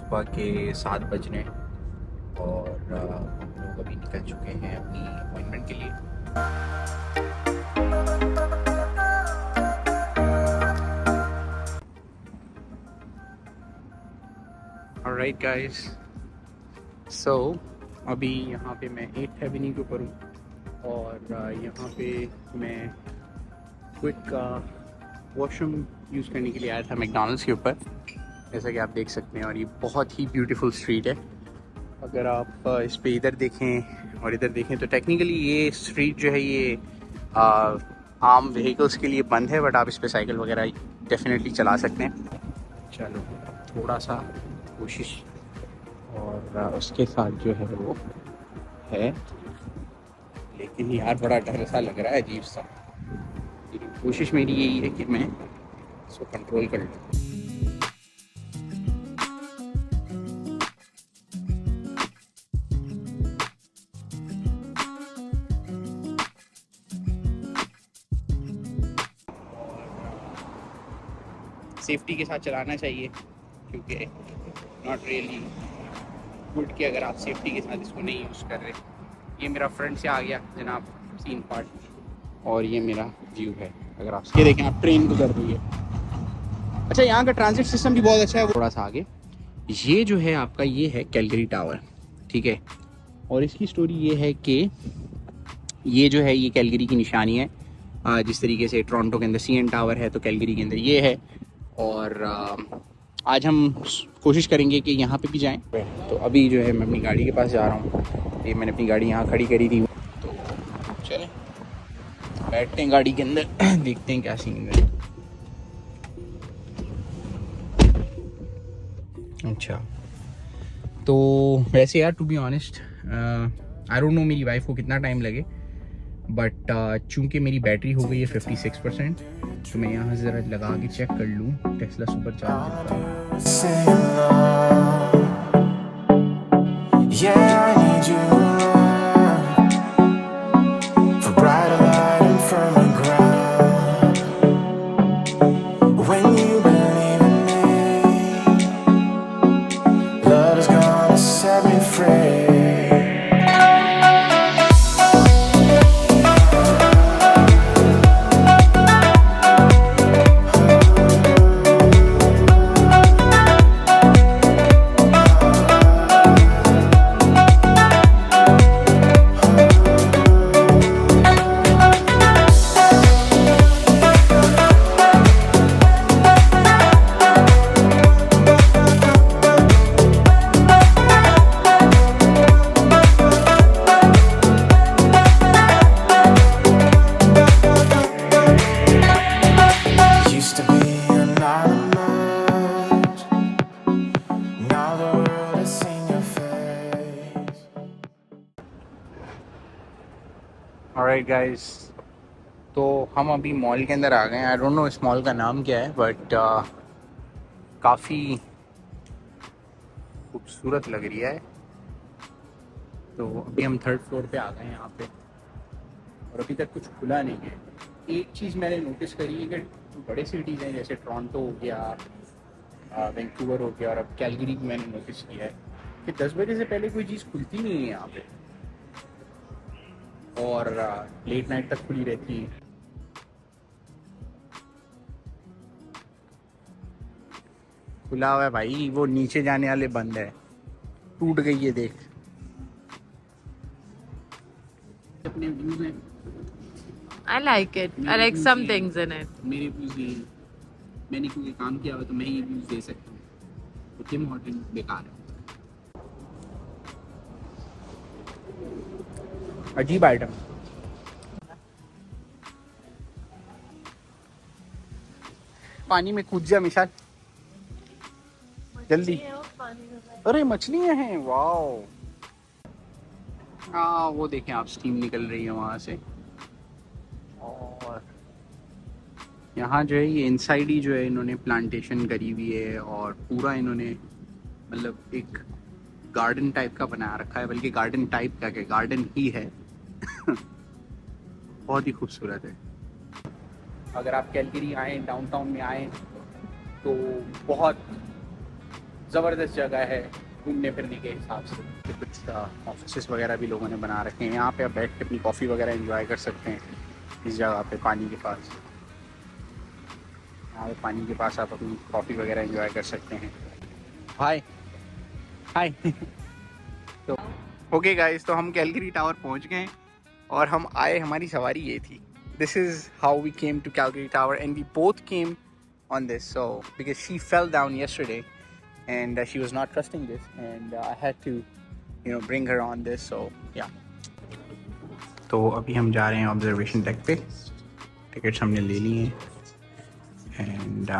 सुबह के 7 बजने और हम लोग अभी निकल चुके हैं अपनी अपॉइंटमेंट के लिए। ऑलराइट गाइस, सो अभी यहाँ पे मैं 8th एवेन्यू के ऊपर हूँ और यहाँ पे मैं क्विक वॉशरूम यूज़ करने के लिए आया था मैकडॉनल्ड्स के ऊपर, जैसा कि आप देख सकते हैं। और ये बहुत ही ब्यूटीफुल स्ट्रीट है। अगर आप इस पे इधर देखें और इधर देखें तो टेक्निकली ये स्ट्रीट जो है ये आम व्हीकल्स के लिए बंद है, बट आप इस पे साइकिल वगैरह डेफिनेटली चला सकते हैं। चलो थोड़ा सा कोशिश, और उसके साथ जो है वो है, लेकिन यार बड़ा डर सा लग रहा है, अजीब सा। लेकिन कोशिश मेरी यही है कि मैं इसको कंट्रोल कर लूँ। सेफ्टी के साथ चलाना चाहिए, क्योंकि नॉट रियली गुड कि अगर आप सेफ्टी के साथ इसको नहीं यूज़ कर रहे। ये मेरा फ्रंट से आ गया जनाब सीन पार्ट, और ये मेरा व्यू है। अगर आप ये देखें, आप ट्रेन गुजर रही है। अच्छा, यहाँ का ट्रांजिट सिस्टम भी बहुत अच्छा है। थोड़ा सा आगे ये जो है आपका, ये है कैलगरी टावर, ठीक है। और इसकी स्टोरी ये है कि ये जो है ये कैलगरी की निशानी है। जिस तरीके से टोरंटो के अंदर CN टावर है, तो कैलगरी के अंदर ये है। और आज हम कोशिश करेंगे कि यहाँ पे भी जाएं। तो अभी जो है मैं अपनी गाड़ी के पास जा रहा हूँ। ये मैंने अपनी गाड़ी यहाँ खड़ी करी थी, तो चलें बैठते हैं गाड़ी के अंदर, देखते हैं क्या सीन है। अच्छा, तो वैसे यार to be honest I don't know मेरी वाइफ को कितना टाइम लगे, बट चूँकि मेरी बैटरी हो गई है 56%, तो मैं यहाँ ज़रा लगा के चेक कर लूँ Tesla super charger. Alright guys, तो हम अभी मॉल के अंदर आ गए हैं। आई डोंट नो इस मॉल का नाम क्या है, बट काफ़ी खूबसूरत लग रही है। तो अभी हम 3rd फ्लोर पे आ गए हैं यहाँ पे, और अभी तक कुछ खुला नहीं है। एक चीज़ मैंने नोटिस करी है कि बड़े सिटीज़ हैं जैसे टोरंटो हो गया, वैंकूवर हो गया, और अब कैलगरी भी मैंने नोटिस किया है कि 10 बजे से पहले कोई चीज़ खुलती नहीं है यहाँ पे, और लेट नाइट तक खुली रहती है। खुला हुआ है भाई, वो नीचे जाने वाले बंद है, टूट गई है देख। अपने व्यूज हैं। I like it. I like some things in it. मेरे व्यूज ये, मैंने क्योंकि काम किया हुआ तो मैं ये व्यूज दे सकता हूँ। तो टिम हॉर्टन बेकार है, अजीब आइटम। पानी में कूद जा मिशाल, जल्दी। अरे मछलियां हैं, वाओ। हाँ वो देखें आप, स्टीम निकल रही है वहाँ से। और यहाँ जो है ये इनसाइड ही जो है इन्होंने प्लांटेशन करी हुई है, और पूरा इन्होंने मतलब एक गार्डन टाइप का बना रखा है, बल्कि गार्डन टाइप का क्या, गार्डन ही है। बहुत ही खूबसूरत है। अगर आप कैलगरी आए, डाउनटाउन में आए, तो बहुत ज़बरदस्त जगह है घूमने फिरने के हिसाब से। तो कुछ ऑफिस वगैरह भी लोगों ने बना रखे हैं यहाँ पे, आप बैठ के अपनी कॉफ़ी वगैरह एंजॉय कर सकते हैं इस जगह पे, पानी के पास। यहाँ पे पानी के पास आप अपनी कॉफ़ी वगैरह एंजॉय कर सकते हैं। हाय हाय तो ओके गाइस, तो हम कैलगरी टावर पहुँच गए और हम आए, हमारी सवारी ये थी। This is how we came to Calgary Tower, and we both came on this. So because she fell down yesterday and she was not trusting this, and I had to bring her on this. So yeah. तो अभी हम जा रहे हैं observation deck पे, tickets हमने ले ली हैं एंड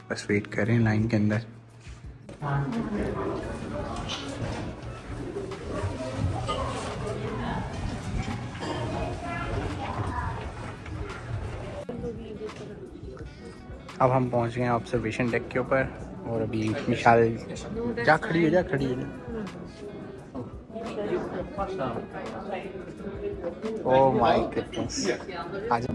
बस वेट कर रहे हैं लाइन के अंदर। अब हम पहुंच गए हैं ऑब्जर्वेशन डेक के ऊपर और अभी मिशाल जा खड़ी हो जा। ओह माय गुडनेस, आज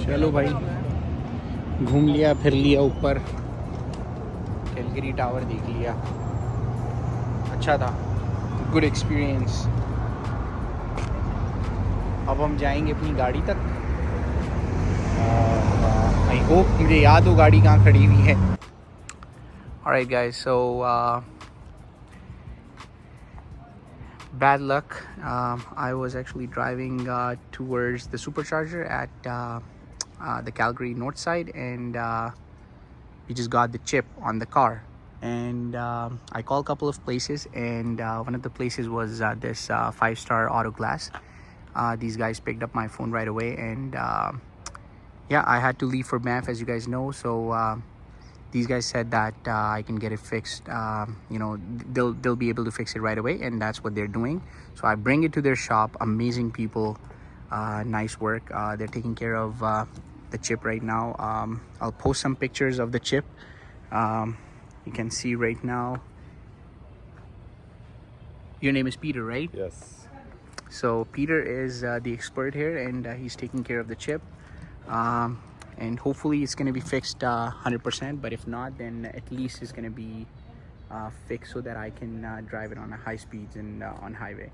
चलो भाई, घूम लिया फिर लिया, ऊपर कैलगरी टावर देख लिया, अच्छा था, गुड एक्सपीरियंस। अब हम जाएंगे अपनी गाड़ी तक। आई होप मुझे याद हो गाड़ी कहाँ खड़ी हुई है। Alright guys, so bad luck. I was actually driving towards the supercharger at the Calgary north side, and we just got the chip on the car. And I called a couple of places, and one of the places was this 5-star auto glass. These guys picked up my phone right away, and yeah, I had to leave for Banff, as you guys know. So these guys said that I can get it fixed. They'll be able to fix it right away, and that's what they're doing. So I bring it to their shop. Amazing people, nice work. They're taking care of the chip right now. I'll post some pictures of the chip. You can see right now. Your name is Peter, right? Yes. So Peter is the expert here, and he's taking care of the chip. And hopefully it's going to be fixed 100%, but if not, then at least it's going to be fixed so that I can drive it on a high speeds and on highway.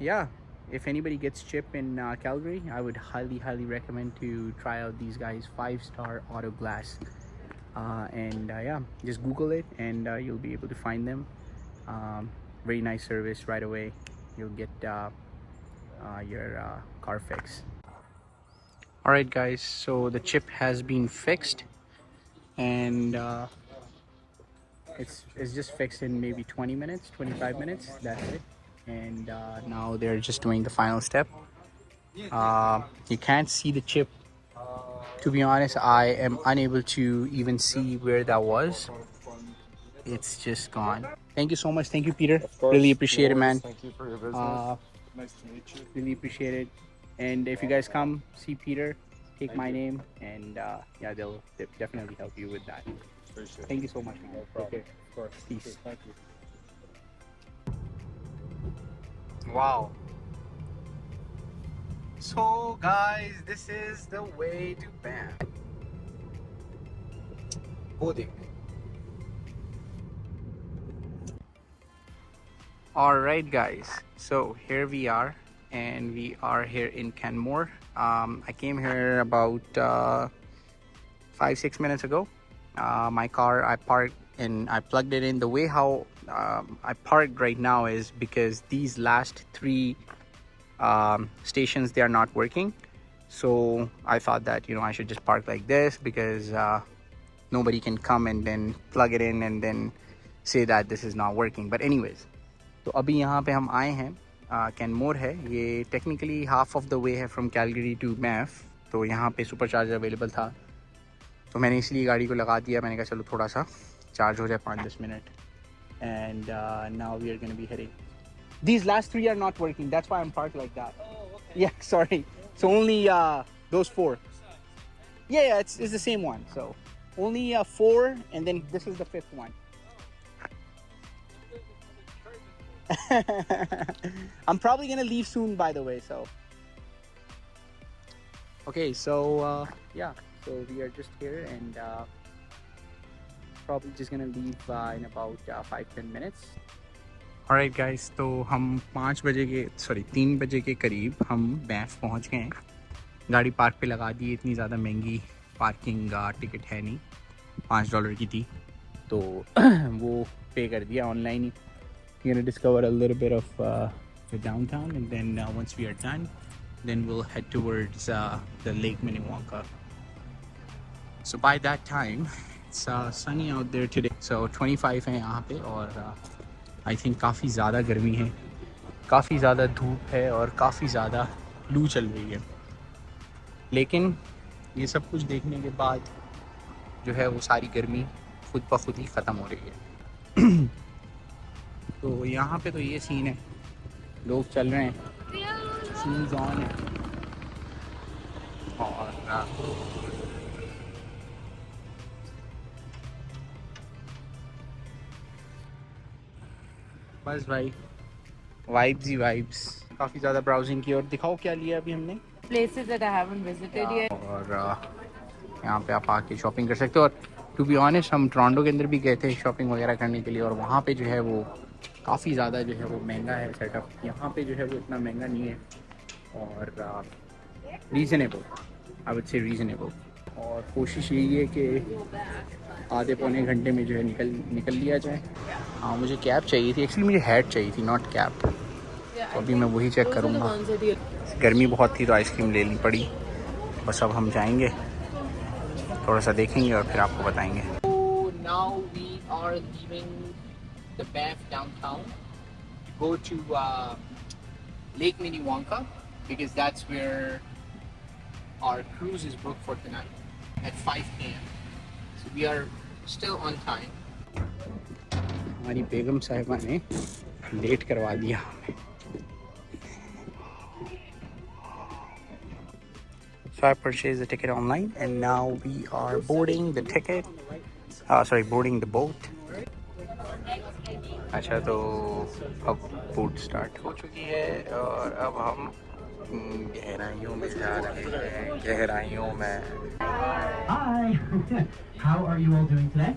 Yeah, if anybody gets chip in Calgary, I would highly recommend to try out these guys, 5-star auto glass. And yeah, just Google it and you'll be able to find them. Very nice service right away. You'll get your car fixed. Alright guys, so the chip has been fixed, and it's just fixed in maybe 20 minutes, 25 minutes, that's it. And now they're just doing the final step. You can't see the chip. To be honest, I am unable to even see where that was. It's just gone. Thank you so much. Thank you, Peter. Really appreciate it, man. Thank you for your business. Nice to meet you. Really appreciate it. And if you guys come see Peter, take my name, and yeah, they'll definitely help you with that. Appreciate it. Thank you so much, man. No problem. Take care. Of course. Peace. Thank you. Wow. So guys, this is the way to Banff. Bodik. Alright guys, so here we are, and we are here in Canmore. I came here about 5-6 minutes ago. My car, I parked and I plugged it in. The way how I parked right now is because these last 3 stations, they are not working. So I thought that I should just park like this, because nobody can come and then plug it in and then say that this is not working. But anyways, तो अभी यहाँ पे हम आए हैं, Canmore है ये, technically half of the way है फ्रॉम कैलगरी टू बैंफ। तो यहाँ पे सुपर चार्जर अवेलेबल था, तो मैंने इसलिए गाड़ी को लगा दिया। मैंने कहा चलो थोड़ा सा चार्ज हो जाए 5-10 minute. And now we are gonna be heading. These last 3 are not working, that's why I'm parked like that. Oh, okay. Yeah, sorry. So only those 4. Yeah, it's the same one. So only 4, and then this is the 5th one. I'm probably gonna leave soon, by the way. So, okay, so yeah, so we are just here and probably just gonna leave in about 5-10 minutes. Alright guys, तो हम 3 बजे के करीब हम Banff पहुंच गए हैं. गाड़ी पार्क पे लगा दी. इतनी ज़्यादा महंगी पार्किंग टिकट है नहीं, $5 की थी, तो वो पे कर दिया online he. We're gonna discover a little bit of the downtown, and then once we are done, then we'll head towards the Lake Minnewanka. So by that time, it's sunny out there today. So 25 है यहाँ पे, और I think काफ़ी ज़्यादा गर्मी है, काफ़ी ज़्यादा धूप है और काफ़ी ज़्यादा लू चल रही है. लेकिन ये सब कुछ देखने के बाद जो है वो सारी गर्मी खुद ब खुद ही ख़त्म हो रही है. तो यहाँ पे तो ये सीन है, लोग चल रहे हैं, शूज़ ऑन है, और बस भाई वाइब्स ही वाइब्स. काफ़ी ज़्यादा ब्राउजिंग की. और दिखाओ क्या लिया अभी हमने. Places that I haven't visited yet. और यहाँ पे आप आके शॉपिंग कर सकते हो. और टू बी ऑनेस्ट हम टोरंटो के अंदर भी गए थे शॉपिंग वगैरह करने के लिए, और वहाँ पे जो है वो काफ़ी ज़्यादा जो है वो महंगा है सेटअप. यहाँ पे जो है वो इतना महंगा नहीं है, और reasonable, I would say reasonable. और कोशिश यही है कि आधे पौने घंटे में जो है निकल लिया जाए. हाँ, मुझे कैब चाहिए थी एक्चुअली, मुझे हैट चाहिए थी, नॉट कैब. तो अभी मैं वही चेक करूँगा. गर्मी बहुत थी तो आइसक्रीम लेनी पड़ी. बस अब हम जाएंगे, थोड़ा सा देखेंगे और फिर आपको बताएंगे. Now we are leaving the Banff downtown to go to Lake Minnewanka, because that's where our cruise is booked for tonight at 5 p.m. So we are still on time. हमारी बेगम साहिबा ने लेट करवा दिया हमें. So I purchased the ticket online, and now we are boarding the ticket. Boarding the boat. अच्छा, तो अब boat start हो चुकी है और अब हम गहराइयों में जा रहे हैं. गहराइयों में. Hi. How are you all doing today?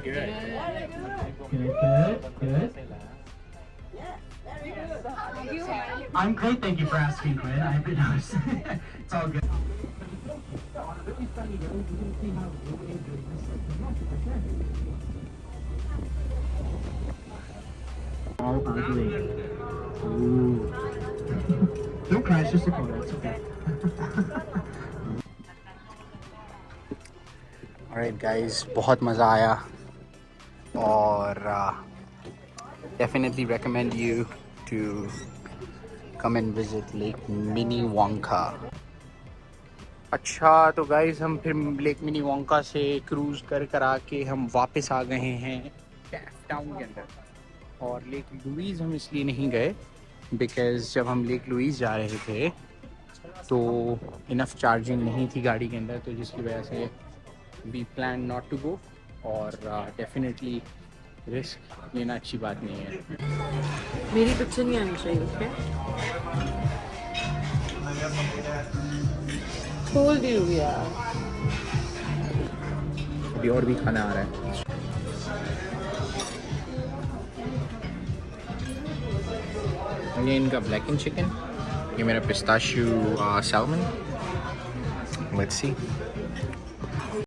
Good. I'm great, thank you for asking, Quinn. I've been it's all good. All ugly. Ooh. Don't cry, it's just a photo, it's okay. Alright guys, बहुत मज़ा आया, और definitely recommend you to come and visit Lake Minnewanka. अच्छा, तो guys हम फिर lake मिनीवांका से cruise कर आके हम वापस आ गए हैं बैंफ टाउन के अंदर. और लेक लुईस हम इसलिए नहीं गए बिकॉज़ जब हम लेक लुईस जा रहे थे तो इनफ चार्जिंग नहीं थी गाड़ी के अंदर, तो जिसकी वजह से we plan not to go. और डेफिनेटली रिस्क लेना अच्छी बात नहीं है. मेरी पिक्चर नहीं आनी चाहिए उसमें. Told you यार. अभी और भी खाना आ रहा है. ये इनका ब्लैक एंड चिकन, ये मेरा पिस्ताशियो सैल्मन. Let's see.